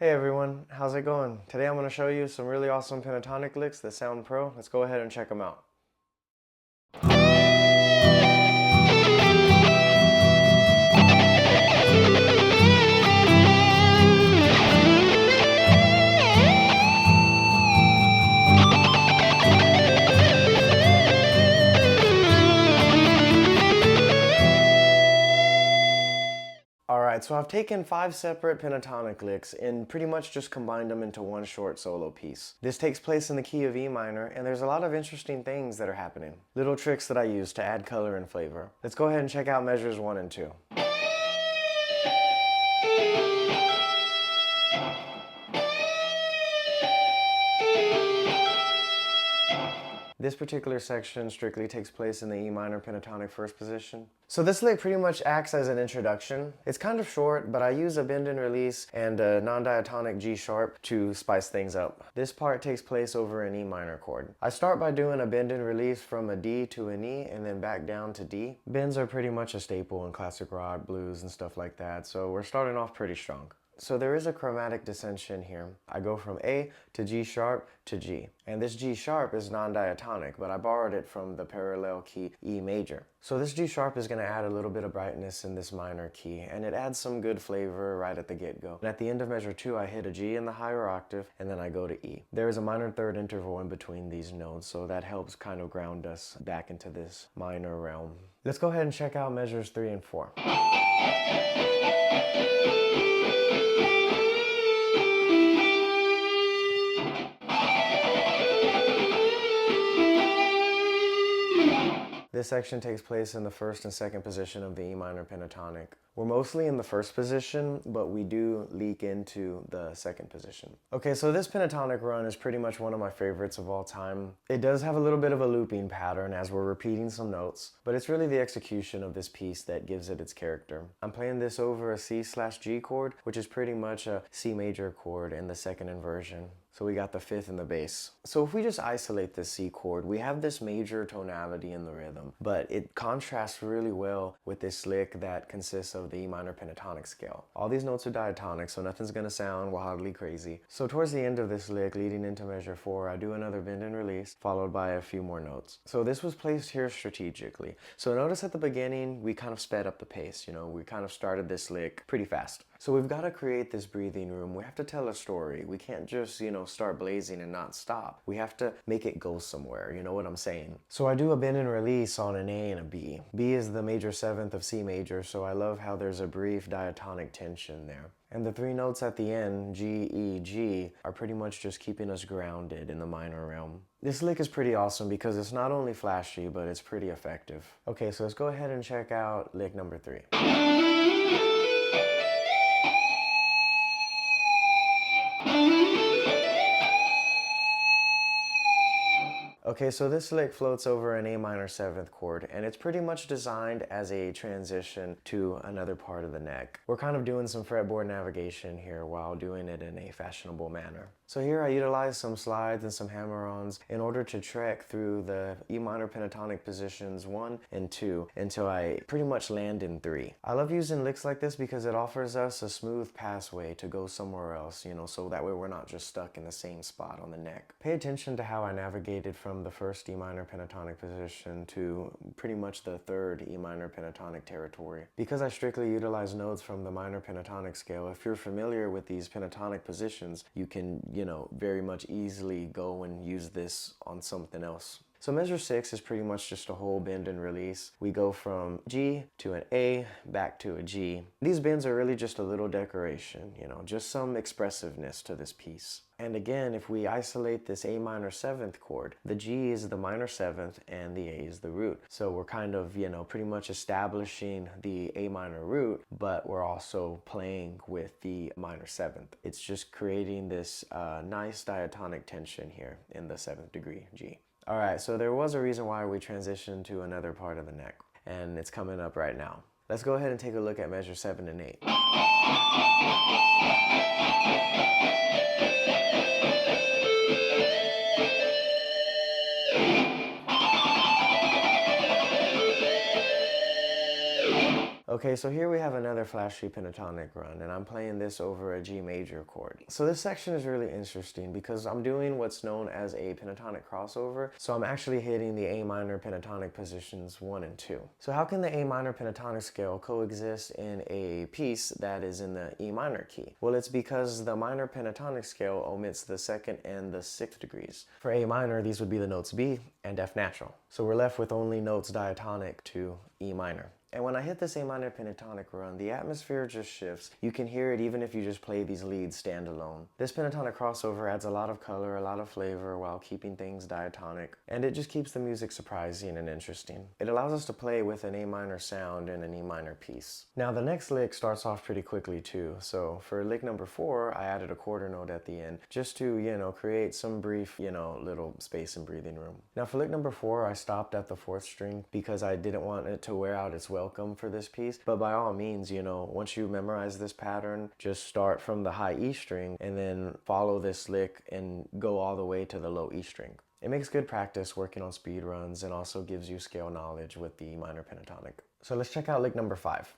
Hey everyone, how's it going? Today I'm going to show you some really awesome pentatonic licks that sound pro. Let's go ahead and check them out. Alright, so I've taken 5 separate pentatonic licks and pretty much just combined them into one short solo piece. This takes place in the key of E minor, and there's a lot of interesting things that are happening. Little tricks that I use to add color and flavor. Let's go ahead and check out measures 1 and 2. This particular section strictly takes place in the E minor pentatonic first position. So this lick pretty much acts as an introduction. It's kind of short, but I use a bend and release and a non-diatonic G sharp to spice things up. This part takes place over an E minor chord. I start by doing a bend and release from a D to an E and then back down to D. Bends are pretty much a staple in classic rock, blues, and stuff like that, so we're starting off pretty strong. So there is a chromatic descension here. I go from A to G sharp to G. And this G sharp is non-diatonic, but I borrowed it from the parallel key E major. So this G sharp is going to add a little bit of brightness in this minor key, and it adds some good flavor right at the get-go. And at the end of measure 2, I hit a G in the higher octave, and then I go to E. There is a minor third interval in between these notes, so that helps kind of ground us back into this minor realm. Let's go ahead and check out measures 3 and 4. This section takes place in the first and second position of the E minor pentatonic. We're mostly in the first position, but we do leak into the second position. Okay, so this pentatonic run is pretty much one of my favorites of all time. It does have a little bit of a looping pattern as we're repeating some notes, but it's really the execution of this piece that gives it its character. I'm playing this over a C/G chord, which is pretty much a C major chord in the second inversion. So we got the fifth in the bass. So if we just isolate this C chord, we have this major tonality in the rhythm, but it contrasts really well with this lick that consists of the E minor pentatonic scale. All these notes are diatonic, so nothing's gonna sound wildly crazy. So towards the end of this lick, leading into measure 4, I do another bend and release, followed by a few more notes. So this was placed here strategically. So notice at the beginning, we kind of sped up the pace, we kind of started this lick pretty fast. So we've got to create this breathing room. We have to tell a story. We can't just, start blazing and not stop. We have to make it go somewhere, you know what I'm saying? So I do a bend and release on an A and a B. B is the major seventh of C major, so I love how there's a brief diatonic tension there. And the 3 notes at the end, G, E, G, are pretty much just keeping us grounded in the minor realm. This lick is pretty awesome because it's not only flashy, but it's pretty effective. Okay, so let's go ahead and check out lick number 3. Okay, so this lick floats over an A minor 7th chord, and it's pretty much designed as a transition to another part of the neck. We're kind of doing some fretboard navigation here while doing it in a fashionable manner. So here I utilize some slides and some hammer-ons in order to trek through the E minor pentatonic positions 1 and 2 until I pretty much land in 3. I love using licks like this because it offers us a smooth passway to go somewhere else, so that way we're not just stuck in the same spot on the neck. Pay attention to how I navigated from the first E minor pentatonic position to pretty much the third E minor pentatonic territory. Because I strictly utilize notes from the minor pentatonic scale, if you're familiar with these pentatonic positions, you can, very much easily go and use this on something else. So measure 6 is pretty much just a whole bend and release. We go from G to an A, back to a G. These bends are really just a little decoration, just some expressiveness to this piece. And again, if we isolate this A minor 7th chord, the G is the minor 7th and the A is the root. So we're kind of, pretty much establishing the A minor root, but we're also playing with the minor 7th. It's just creating this nice diatonic tension here in the 7th degree G. Alright, so there was a reason why we transitioned to another part of the neck, and it's coming up right now. Let's go ahead and take a look at measure 7 and 8. Okay, so here we have another flashy pentatonic run, and I'm playing this over a G major chord. So this section is really interesting because I'm doing what's known as a pentatonic crossover, so I'm actually hitting the A minor pentatonic positions 1 and 2. So how can the A minor pentatonic scale coexist in a piece that is in the E minor key? Well, it's because the minor pentatonic scale omits the 2nd and the 6th degrees. For A minor, these would be the notes B and F natural. So we're left with only notes diatonic to E minor. And when I hit this A minor pentatonic run, the atmosphere just shifts. You can hear it even if you just play these leads standalone. This pentatonic crossover adds a lot of color, a lot of flavor while keeping things diatonic, and it just keeps the music surprising and interesting. It allows us to play with an A minor sound in an E minor piece. Now the next lick starts off pretty quickly too, so for lick number 4, I added a quarter note at the end just to, create some brief, little space and breathing room. Now for lick number 4, I stopped at the 4th string because I didn't want it to wear out its welcome for this piece, but by all means, once you memorize this pattern, just start from the high E string and then follow this lick and go all the way to the low E string. It makes good practice working on speed runs and also gives you scale knowledge with the E minor pentatonic. So let's check out lick number 5.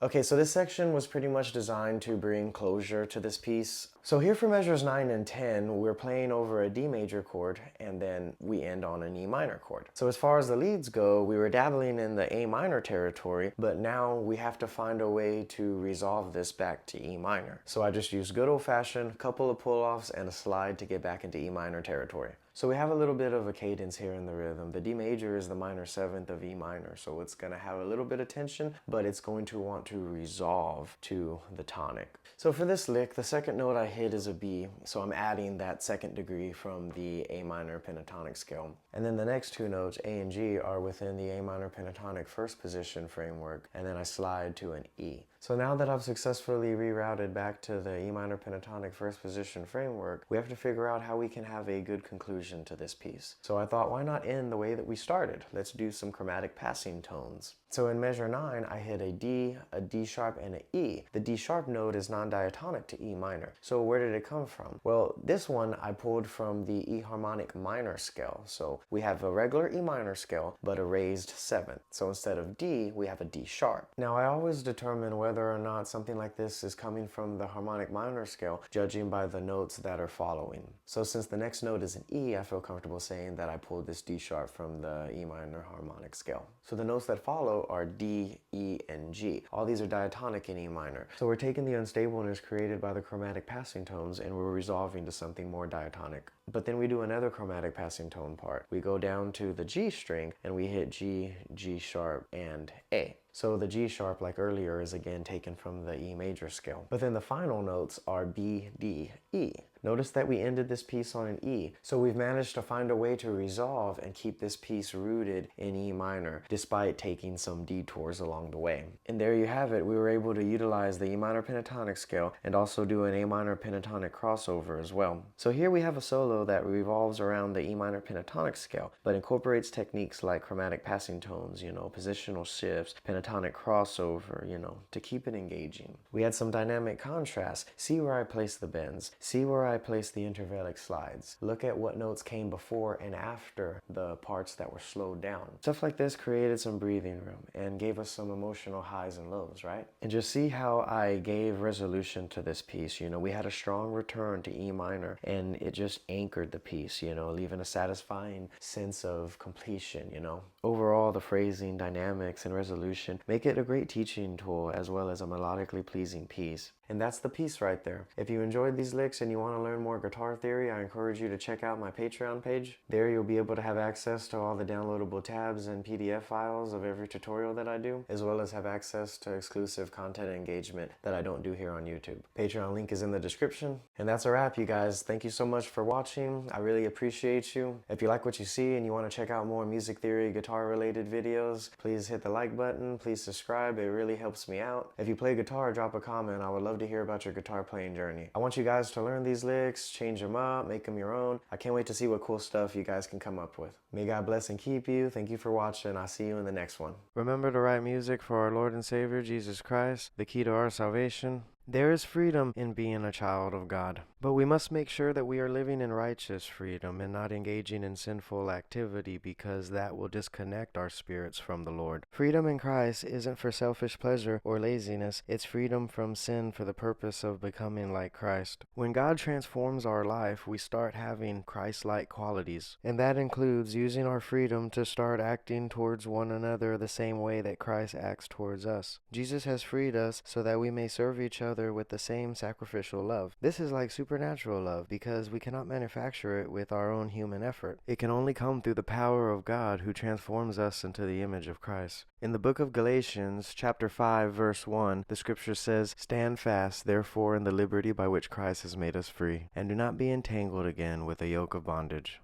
Okay, so this section was pretty much designed to bring closure to this piece. So here for measures 9 and 10, we're playing over a D major chord, and then we end on an E minor chord. So as far as the leads go, we were dabbling in the A minor territory, but now we have to find a way to resolve this back to E minor. So I just used good old-fashioned couple of pull-offs and a slide to get back into E minor territory. So we have a little bit of a cadence here in the rhythm. The D major is the minor 7th of E minor, so it's going to have a little bit of tension, but it's going to want to resolve to the tonic. So for this lick, the second note I hit is a B, so I'm adding that 2nd degree from the A minor pentatonic scale. And then the next 2 notes, A and G, are within the A minor pentatonic 1st position framework, and then I slide to an E. So now that I've successfully rerouted back to the E minor pentatonic 1st position framework, we have to figure out how we can have a good conclusion to this piece. So I thought, why not end the way that we started? Let's do some chromatic passing tones. So in measure 9, I hit a D sharp, and an E. The D sharp note is non-diatonic to E minor. So where did it come from? Well, this one I pulled from the E harmonic minor scale. So we have a regular E minor scale, but a raised 7th. So instead of D, we have a D sharp. Now I always determine whether or not something like this is coming from the harmonic minor scale, judging by the notes that are following. So since the next note is an E, I feel comfortable saying that I pulled this D sharp from the E minor harmonic scale. So the notes that follow are D, E, and G. All these are diatonic in E minor. So we're taking the unstableness created by the chromatic passing tones and we're resolving to something more diatonic. But then we do another chromatic passing tone part. We go down to the G string and we hit G, G sharp, and A. So the G sharp, like earlier, is again taken from the E major scale. But then the final notes are B, D, E. Notice that we ended this piece on an E, so we've managed to find a way to resolve and keep this piece rooted in E minor, despite taking some detours along the way. And there you have it, we were able to utilize the E minor pentatonic scale and also do an A minor pentatonic crossover as well. So here we have a solo that revolves around the E minor pentatonic scale, but incorporates techniques like chromatic passing tones, positional shifts, pentatonic crossover, to keep it engaging. We had some dynamic contrast. See where I place the bends. See where I place the intervallic slides. Look at what notes came before and after the parts that were slowed down. Stuff like this created some breathing room and gave us some emotional highs and lows, right? And just see how I gave resolution to this piece. We had a strong return to E minor and it just anchored the piece, leaving a satisfying sense of completion, Overall, the phrasing, dynamics, and resolution make it a great teaching tool as well as a melodically pleasing piece. And that's the piece right there. If you enjoyed these licks and you want to learn more guitar theory, I encourage you to check out my Patreon page. There you'll be able to have access to all the downloadable tabs and PDF files of every tutorial that I do, as well as have access to exclusive content and engagement that I don't do here on YouTube. Patreon link is in the description. And that's a wrap, you guys. Thank you so much for watching. I really appreciate you. If you like what you see and you want to check out more music theory, guitar related videos, please hit the like button. Please subscribe. It really helps me out. If you play guitar, drop a comment. I would love to hear about your guitar playing journey. I want you guys to learn these licks, change them up, make them your own. I can't wait to see what cool stuff you guys can come up with. May God bless and keep you. Thank you for watching. I'll see you in the next one. Remember to write music for our Lord and Savior, Jesus Christ, the key to our salvation. There is freedom in being a child of God, but we must make sure that we are living in righteous freedom and not engaging in sinful activity, because that will disconnect our spirits from the Lord. Freedom in Christ isn't for selfish pleasure or laziness. It's freedom from sin for the purpose of becoming like Christ. When God transforms our life, we start having Christ-like qualities, and that includes using our freedom to start acting towards one another the same way that Christ acts towards us. Jesus has freed us so that we may serve each other with the same sacrificial love. This is like supernatural love because we cannot manufacture it with our own human effort. It can only come through the power of God who transforms us into the image of Christ. In the book of Galatians, chapter 5, verse 1, the scripture says, "Stand fast, therefore, in the liberty by which Christ has made us free, and do not be entangled again with a yoke of bondage."